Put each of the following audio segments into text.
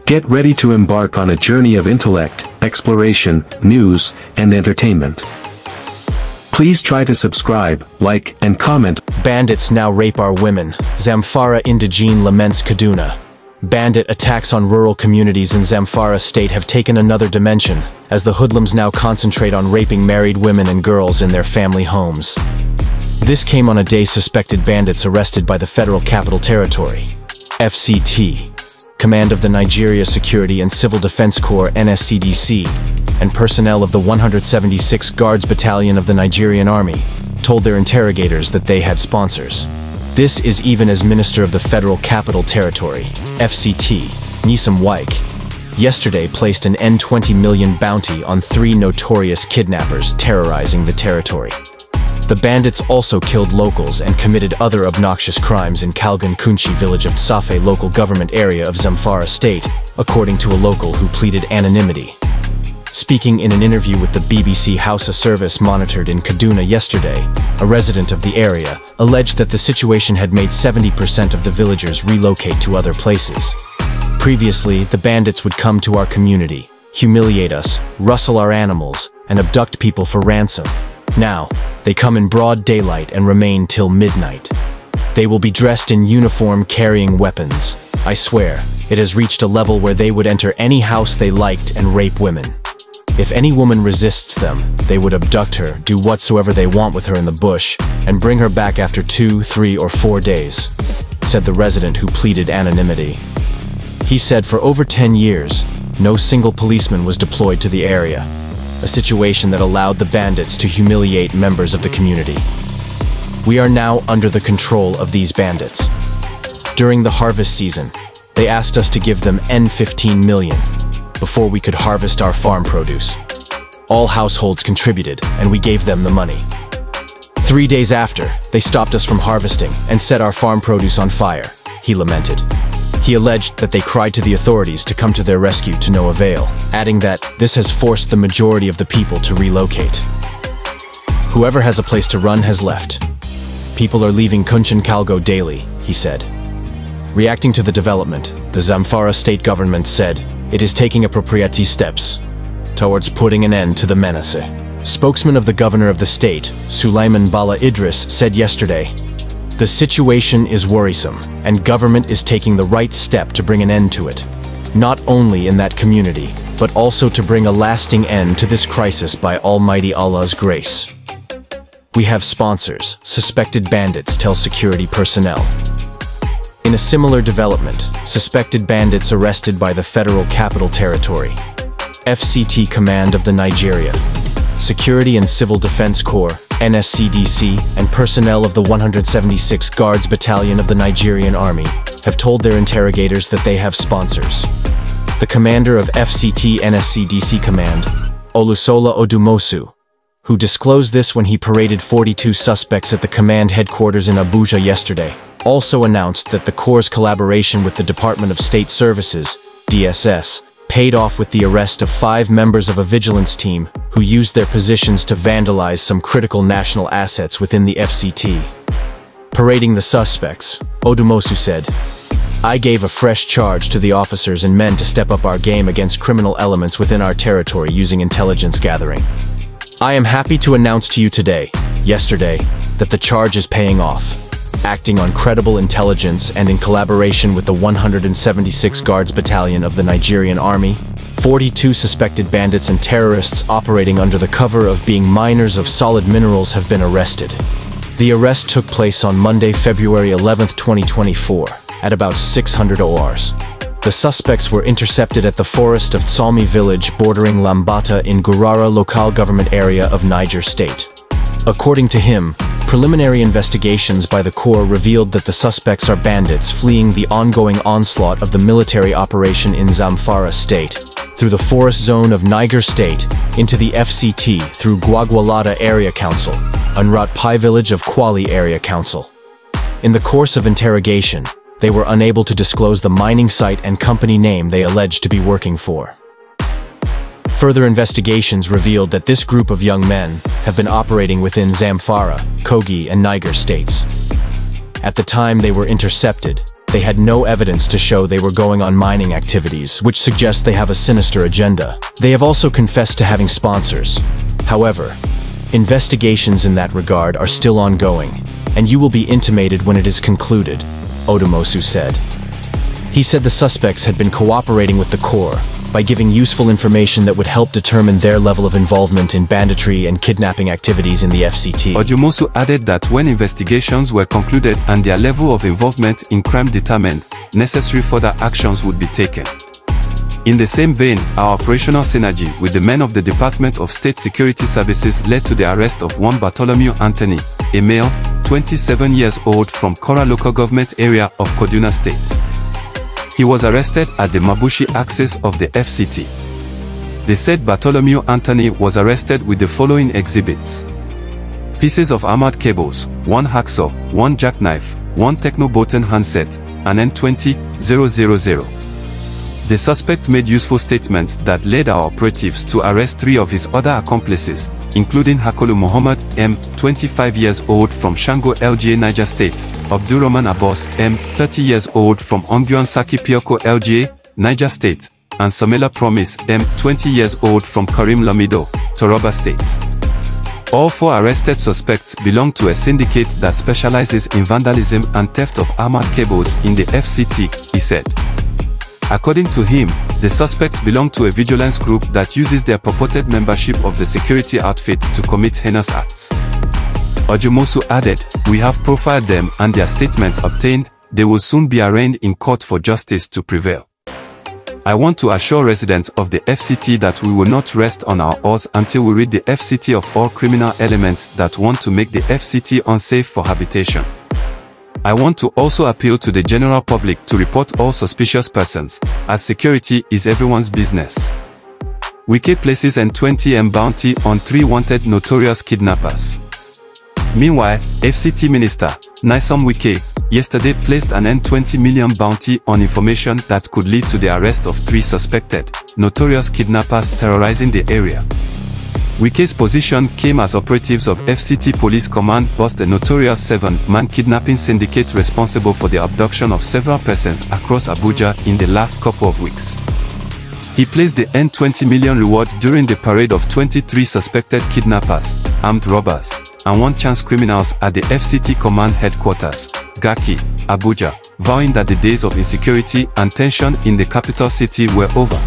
Get ready to embark on a journey of intellect, exploration, news, and entertainment. Please try to subscribe, like, and comment. Bandits now rape our women. Zamfara indigene laments Kaduna. Bandit attacks on rural communities in Zamfara State have taken another dimension, as the hoodlums now concentrate on raping married women and girls in their family homes. This came on a day suspected bandits arrested by the Federal Capital Territory, FCT, Command of the Nigeria Security and Civil Defense Corps NSCDC, and personnel of the 176 Guards Battalion of the Nigerian Army, told their interrogators that they had sponsors. This is even as Minister of the Federal Capital Territory, FCT, Nyesom Wike, yesterday placed an N20 million bounty on 3 notorious kidnappers terrorizing the territory. The bandits also killed locals and committed other obnoxious crimes in Kalgan Kunchi village of Tsafe local government area of Zamfara State, according to a local who pleaded anonymity. Speaking in an interview with the BBC Hausa service monitored in Kaduna yesterday, a resident of the area alleged that the situation had made 70% of the villagers relocate to other places. Previously, the bandits would come to our community, humiliate us, rustle our animals, and abduct people for ransom. Now, they come in broad daylight and remain till midnight. They will be dressed in uniform carrying weapons. I swear, it has reached a level where they would enter any house they liked and rape women. If any woman resists them, they would abduct her, do whatsoever they want with her in the bush, and bring her back after 2, 3, or 4 days, said the resident who pleaded anonymity. He said for over 10 years, no single policeman was deployed to the area, a situation that allowed the bandits to humiliate members of the community. We are now under the control of these bandits. During the harvest season, they asked us to give them N15 million before we could harvest our farm produce. All households contributed, and we gave them the money. 3 days after, they stopped us from harvesting and set our farm produce on fire, he lamented. He alleged that they cried to the authorities to come to their rescue to no avail, adding that this has forced the majority of the people to relocate. Whoever has a place to run has left. People are leaving Kunchin Kalgo daily, he said. Reacting to the development, the Zamfara State government said it is taking appropriate steps towards putting an end to the menace. Spokesman of the governor of the state, Sulaiman Bala Idris, said yesterday, "The situation is worrisome, and government is taking the right step to bring an end to it, not only in that community, but also to bring a lasting end to this crisis by Almighty Allah's grace. We have sponsors, suspected bandits tell security personnel." In a similar development, suspected bandits arrested by the Federal Capital Territory, FCT Command of the Nigeria Security and Civil Defense Corps, NSCDC, and personnel of the 176 Guards Battalion of the Nigerian Army have told their interrogators that they have sponsors. The commander of FCT NSCDC Command, Olusola Odumosu, who disclosed this when he paraded 42 suspects at the command headquarters in Abuja yesterday, also announced that the Corps' collaboration with the Department of State Services, DSS, paid off with the arrest of 5 members of a vigilance team who used their positions to vandalize some critical national assets within the FCT. Parading the suspects, Odumosu said, "I gave a fresh charge to the officers and men to step up our game against criminal elements within our territory using intelligence gathering. I am happy to announce to you yesterday, that the charge is paying off. Acting on credible intelligence and in collaboration with the 176 Guards Battalion of the Nigerian Army, 42 suspected bandits and terrorists operating under the cover of being miners of solid minerals have been arrested. The arrest took place on Monday, February 11, 2024, at about 600 ORs. The suspects were intercepted at the forest of Tsalmi village bordering Lambata in Gurara local government area of Niger State. According to him, preliminary investigations by the Corps revealed that the suspects are bandits fleeing the ongoing onslaught of the military operation in Zamfara State, through the forest zone of Niger State, into the FCT through Gwagwalada Area Council, Unrat Pai village of Kwali Area Council. In the course of interrogation, they were unable to disclose the mining site and company name they alleged to be working for. Further investigations revealed that this group of young men have been operating within Zamfara, Kogi, and Niger states. At the time they were intercepted, They had no evidence to show they were going on mining activities, which suggests they have a sinister agenda. They have also confessed to having sponsors. However, investigations in that regard are still ongoing, and you will be intimated when it is concluded, Odumosu said. He said the suspects had been cooperating with the Corps by giving useful information that would help determine their level of involvement in banditry and kidnapping activities in the FCT. Odumosu added that when investigations were concluded and their level of involvement in crime determined, necessary further actions would be taken. In the same vein, our operational synergy with the men of the Department of State Security Services led to the arrest of one Bartholomew Anthony, a male, 27 years old from Kora local government area of Kaduna State. He was arrested at the Mabushi axis of the FCT. They said Bartholomew Anthony was arrested with the following exhibits: pieces of armored cables, one hacksaw, one jackknife, one Techno-Botan handset, and N20,000. The suspect made useful statements that led our operatives to arrest 3 of his other accomplices, including Hakolu Muhammad M., 25 years old from Shango LGA Niger State, Abdurrahman Abbas M., 30 years old from Onguan Saki Pioko LGA, Niger State, and Samela Promise M., 20 years old from Karim Lamido, Toroba State. All 4 arrested suspects belong to a syndicate that specializes in vandalism and theft of armored cables in the FCT, he said. According to him, the suspects belong to a vigilance group that uses their purported membership of the security outfit to commit heinous acts. Odumosu added, "We have profiled them and their statements obtained, they will soon be arraigned in court for justice to prevail. I want to assure residents of the FCT that we will not rest on our oars until we rid the FCT of all criminal elements that want to make the FCT unsafe for habitation. I want to also appeal to the general public to report all suspicious persons, as security is everyone's business." Wike places N20M bounty on 3 wanted notorious kidnappers. Meanwhile, FCT Minister Nyesom Wike yesterday placed an N20 million bounty on information that could lead to the arrest of 3 suspected notorious kidnappers terrorizing the area. Wike's position came as operatives of FCT Police Command bust a notorious 7-man kidnapping syndicate responsible for the abduction of several persons across Abuja in the last couple of weeks. He placed the N20 million reward during the parade of 23 suspected kidnappers, armed robbers, and one-chance criminals at the FCT Command headquarters, Gaki, Abuja, vowing that the days of insecurity and tension in the capital city were over.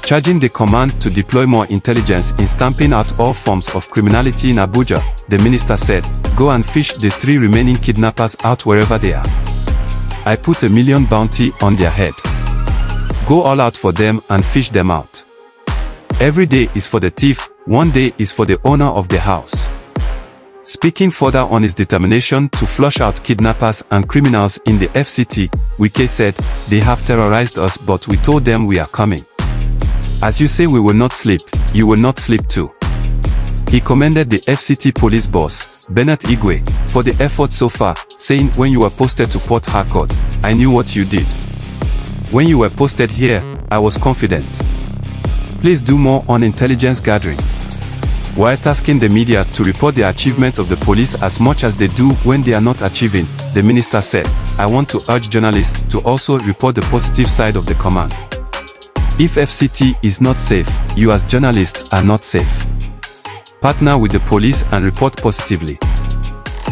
Charging the command to deploy more intelligence in stamping out all forms of criminality in Abuja, the minister said, "Go and fish the 3 remaining kidnappers out wherever they are. I put $1 million bounty on their head. Go all out for them and fish them out. Every day is for the thief, one day is for the owner of the house." Speaking further on his determination to flush out kidnappers and criminals in the FCT, Wike said, "They have terrorized us, but we told them we are coming. As you say we will not sleep, you will not sleep too." He commended the FCT police boss, Bernard Igwe, for the effort so far, saying, "When you were posted to Port Harcourt, I knew what you did. When you were posted here, I was confident. Please do more on intelligence gathering." While tasking the media to report the achievements of the police as much as they do when they are not achieving, the minister said, "I want to urge journalists to also report the positive side of the command. If FCT is not safe, you as journalists are not safe. Partner with the police and report positively."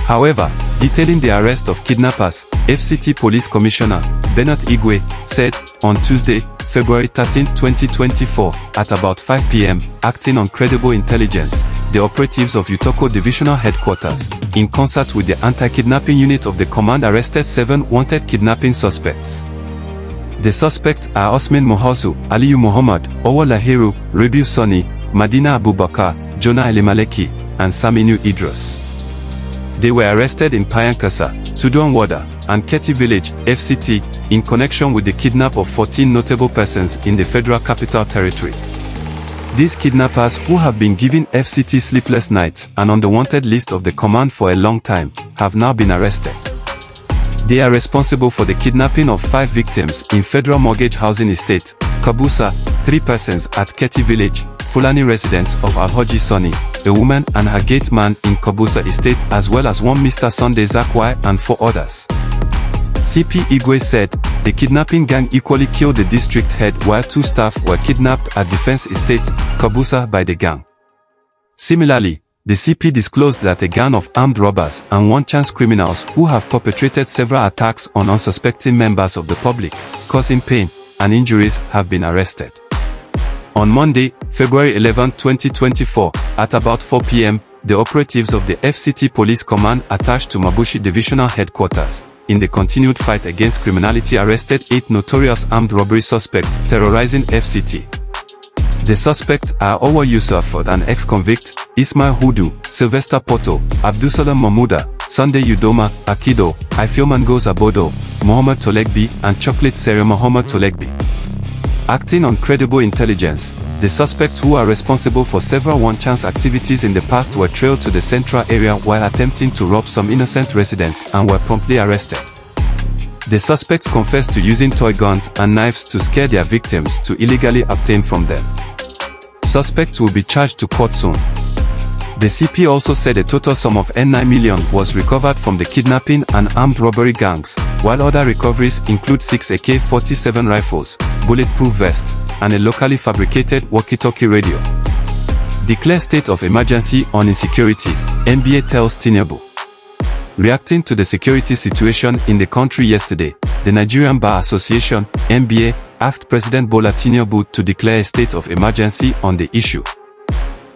However, detailing the arrest of kidnappers, FCT Police Commissioner Bernard Igwe said, on Tuesday, February 13, 2024, at about 5 p.m., acting on credible intelligence, the operatives of Utoko Divisional Headquarters, in concert with the anti-kidnapping unit of the command, arrested 7 wanted kidnapping suspects. The suspects are Osman Mohozu, Aliyu Muhammad, Owo Lahiru, Rabiu Sani, Madina Abubakar, Jonah Elimaleki, and Saminu Idris. They were arrested in Payankasa, Tudun Wada, and Keti Village, FCT, in connection with the kidnap of 14 notable persons in the Federal Capital Territory. These kidnappers, who have been giving FCT sleepless nights and on the wanted list of the command for a long time, have now been arrested. They are responsible for the kidnapping of 5 victims in Federal Mortgage Housing Estate, Kabusa, 3 persons at Keti Village, Fulani residents of Alhoji Soni, a woman and her gate man in Kabusa Estate, as well as one Mr. Sunday Zakwai and 4 others. CP Igwe said, the kidnapping gang equally killed the district head while 2 staff were kidnapped at Defense Estate, Kabusa by the gang. Similarly, the CP disclosed that a gang of armed robbers and one-chance criminals who have perpetrated several attacks on unsuspecting members of the public, causing pain and injuries, have been arrested. On Monday, February 11, 2024, at about 4 p.m., the operatives of the FCT Police Command attached to Mabushi Divisional Headquarters, in the continued fight against criminality, arrested 8 notorious armed robbery suspects terrorizing FCT. The suspects are Owa Yusuf, an ex-convict, Ismail Hudu, Sylvester Poto, Abdusalam Mahmuda, Sunday Udoma, Akido, Ifeomango Zabodo, Mohammed Tolegbi, and Chocolate Sere Mohammed Tolegbi. Acting on credible intelligence, the suspects who are responsible for several one-chance activities in the past were trailed to the central area while attempting to rob some innocent residents and were promptly arrested. The suspects confessed to using toy guns and knives to scare their victims to illegally obtain from them. Suspects will be charged to court soon. The CP also said a total sum of N9 million was recovered from the kidnapping and armed robbery gangs, while other recoveries include 6 AK-47 rifles, bulletproof vests, and a locally fabricated walkie-talkie radio. Declare state of emergency on insecurity, NBA tells Tinubu. Reacting to the security situation in the country yesterday, the Nigerian Bar Association, NBA, asked President Bola Tinubu to declare a state of emergency on the issue.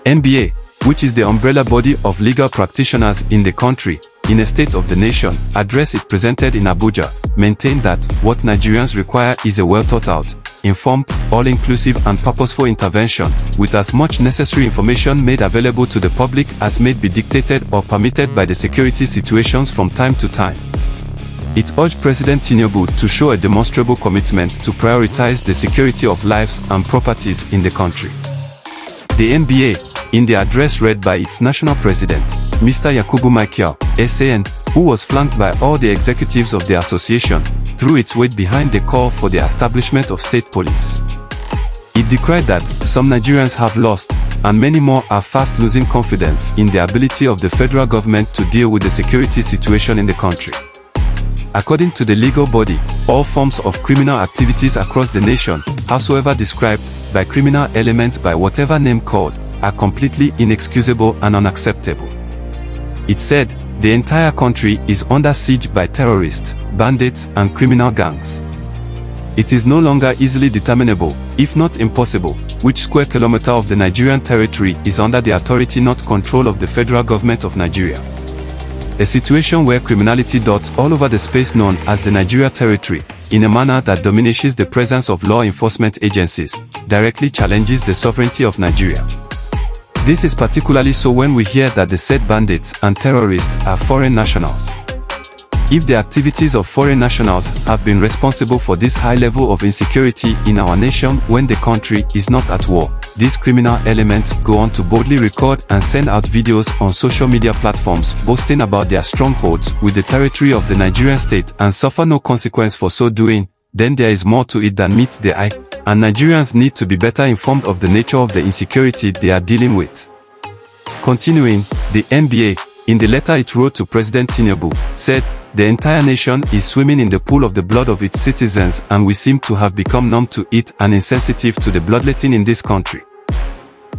NBA, which is the umbrella body of legal practitioners in the country, in a State of the Nation address it presented in Abuja, maintained that what Nigerians require is a well-thought-out, informed, all-inclusive and purposeful intervention, with as much necessary information made available to the public as may be dictated or permitted by the security situations from time to time. It urged President Tinubu to show a demonstrable commitment to prioritize the security of lives and properties in the country. The NBA, in the address read by its national president, Mr. Yakubu Michael, SAN, who was flanked by all the executives of the association, threw its weight behind the call for the establishment of state police. It decried that some Nigerians have lost, and many more are fast losing confidence in the ability of the federal government to deal with the security situation in the country. According to the legal body, all forms of criminal activities across the nation, howsoever described by criminal elements by whatever name called, are completely inexcusable and unacceptable. It said, the entire country is under siege by terrorists, bandits, and criminal gangs. It is no longer easily determinable, if not impossible, which square kilometer of the Nigerian territory is under the authority not control of the federal government of Nigeria. A situation where criminality dots all over the space known as the Nigeria territory, in a manner that diminishes the presence of law enforcement agencies, directly challenges the sovereignty of Nigeria. This is particularly so when we hear that the said bandits and terrorists are foreign nationals. If the activities of foreign nationals have been responsible for this high level of insecurity in our nation when the country is not at war, these criminal elements go on to boldly record and send out videos on social media platforms boasting about their strongholds with the territory of the Nigerian state and suffer no consequence for so doing, then there is more to it than meets the eye, and Nigerians need to be better informed of the nature of the insecurity they are dealing with. Continuing, the NBA, in the letter it wrote to President Tinubu, said, the entire nation is swimming in the pool of the blood of its citizens and we seem to have become numb to it and insensitive to the bloodletting in this country.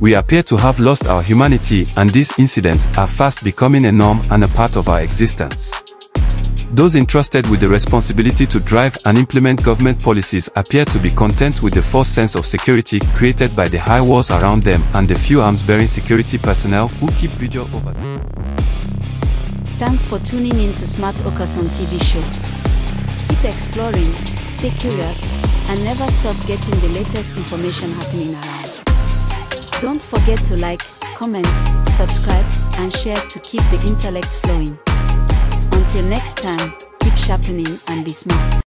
We appear to have lost our humanity and these incidents are fast becoming a norm and a part of our existence. Those entrusted with the responsibility to drive and implement government policies appear to be content with the false sense of security created by the high walls around them and the few arms-bearing security personnel who keep vigil over them. Thanks for tuning in to Smart Okason TV show. Keep exploring, stay curious, and never stop getting the latest information happening around. Don't forget to like, comment, subscribe, and share to keep the intellect flowing. Until next time, keep sharpening and be smart.